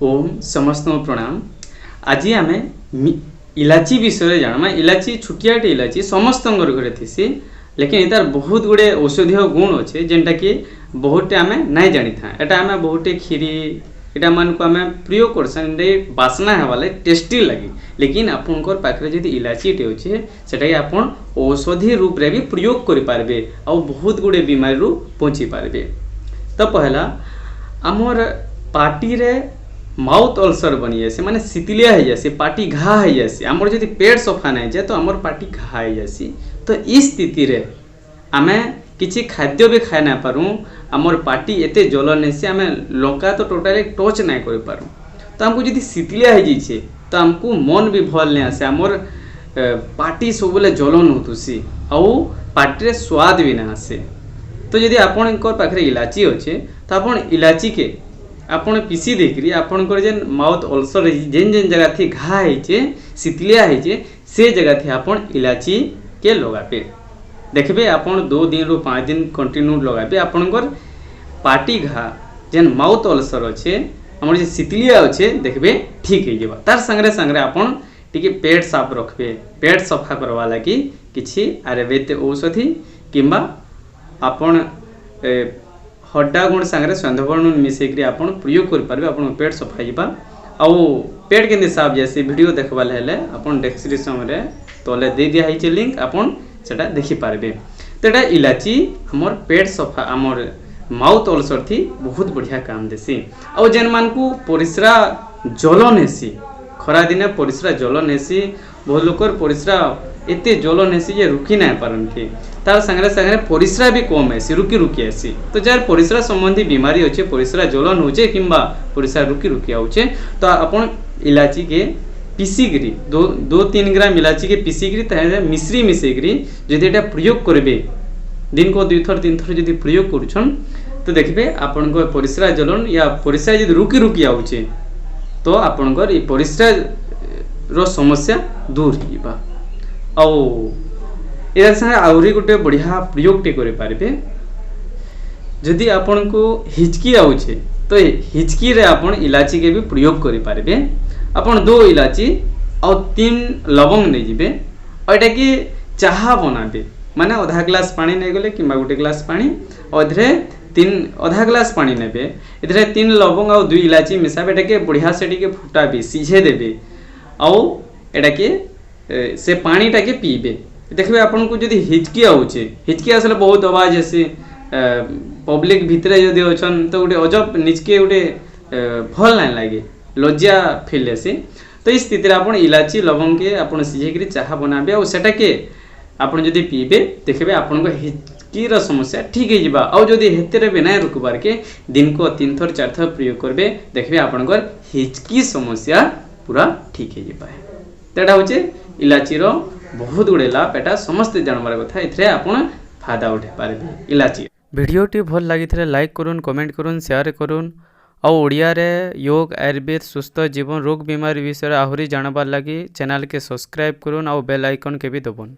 ओम समस्त प्रणाम। आज आम इलाची विषय जाना। इलाची छुटियाटे इलाची समस्त घरे थी, लेकिन तार बहुत गुड़े औषधीय गुण अच्छे जेनटा कि बहुटे आम नहीं जानी था। एटा आम बहुटे खीरी एटा मान को आम प्रयोग कर बासना है टेस्टी लगे, लेकिन आपंकर पाखे जब इलाचीटे अच्छे से आप औषधि रूप रे भी प्रयोग करें और बहुत गुड़े बीमारी बची पारे। तो पहला आमर पार्टी रे माउथ अल्सर बनी जाए, माने शीतलिया हो जाए, पार्टी घा हो जाए। आमर जब पेट सफा नहीं जाए तो आमर पार्टी घा हो जाए। तो इस स्थिति रे आमे किसी खाद्य भी खाए ना पारूँ, आमर पार्टी एते जलन है आम लंका तो टोटाली टच ना कर पारूँ। तो आमको जब शीतलिया हो जाए तो आमको मन भी भल नहीं आसे, आमर पार्टी सब जलन होतुसी और पार्टी रे स्वाद भी ना आसे। तो यदि आपण पाखे इलाची अच्छे तो आप इलाची के आपण पीसी देकरी आपणकर जेन माउथ अल्सर जेन जेन जगह थी घा है शीतलिया है से जगह थी आपन इलाची के लगाबे। देखबे आपन 2 दिन रु 5 दिन कंटिन्यू लगाबे, आपणकर पार्टी घा जेन माउथ अल्सर अच्छे हमर जे शीतलिया अच्छे देखबे ठीक हो जाबा। तार संगे संगे आपन टिके पेट साफ रखबे। पेट सफा करवा लगी किछि आयुर्वेद औषधि किंबा आपन हड्डा गुण सांगे संधवर्ण मिसेक आप प्रयोग करेंगे। आप पेट सफा जा आउ पेट के साफ जैसे वीडियो देखवा आप डिस्क्रिप्शन में तले दे दिखाई लिंक आपन सेटा देखिपारे। तो ये इलाची हमर पेट सफा आमर माउथ अल्सर थी बहुत बढ़िया काम देसी। आउ जेन मान को परिस्रा जलन हेसी, खरा दिने परिस्रा जलन हेसी, बहुत लोकर परिस्रा एते जलन हेसी जे रुकी ना पारन। तार संगे संगे परिस्रा भी कम है रुकी रुकी आसी। तो जार परिस्रा संबंधी बीमारी अच्छे, परिस्रा जलन होचे किंबा परिस्रा रुकी रुकी आउचे, तो आपन इलाची के पीसिकी 2-3 ग्राम इलाची के पीसिकी मिश्री मिसेकरी जदि एटा प्रयोग करेंगे, दिन को 2 थर 3 थर जदि प्रयोग करुछन तो देखबे आपन को परिस्रा जलन या परिस्रा जदि रुकी रुकी आउचे तो आपनकर ये परिस्रा रो समस्या दूर होइबा। आउ यार संगे आउरी गोटे बढ़िया प्रयोगटे करें। जदि आपन को हिचकी आउचे तो हिचकी रे आपन इलाची के भी प्रयोग करें। आपन 2 इलाची और 3 लवंग नहीं जीवे और एटा कि चाहा बनाबे, माने आधा ग्लास पानी नहीं गले कि 1 ग्लास पानी और आधा ग्लास पानी नेबे, इधरे 3 लवंग और 2 इलाची मिसाबे, एटा के बढ़िया से टिके फुटाबे, सिझे देबे और एटा के से पानीटा के पीबे। देखिए आपन को जदि हिचकी आउचे, हिचकी आसले बहुत आवाज आसे, पब्लिक भितरे जदि अछन तो गोटे अजब निचके गोटे भल ना लगे, लज्जा फील आसे। तो इस स्थिति आपन इलाची लवंग के आपन सिझेकरी चाहा बनाबे और सेटा के आपन जदि पीबे देखबे आपन को हिचकीर समस्या ठीक हो जाबा। और जदि हेतेरे भी ना रुकबार के दिन को 3 थर 4 थर प्रयोग करबे देखबे आपन को हिचकी समस्या पूरा ठीक हो जाबा। तेटा होचे इलाची रो बहुत गुड़े लाभ, एटा समस्त जानवर कथा इथरे आपण फायदा उठे पारे इलाची। भिडियोटी भल लगी थे लाइक करुन, कमेंट करुन, शेयर करुन और ओडिया रे योग आयुर्वेद सुस्थ जीवन रोग बीमारी विषय आहरी जानबार लगी चैनल के सब्सक्राइब करुन और बेल आइकन के भी दबुन।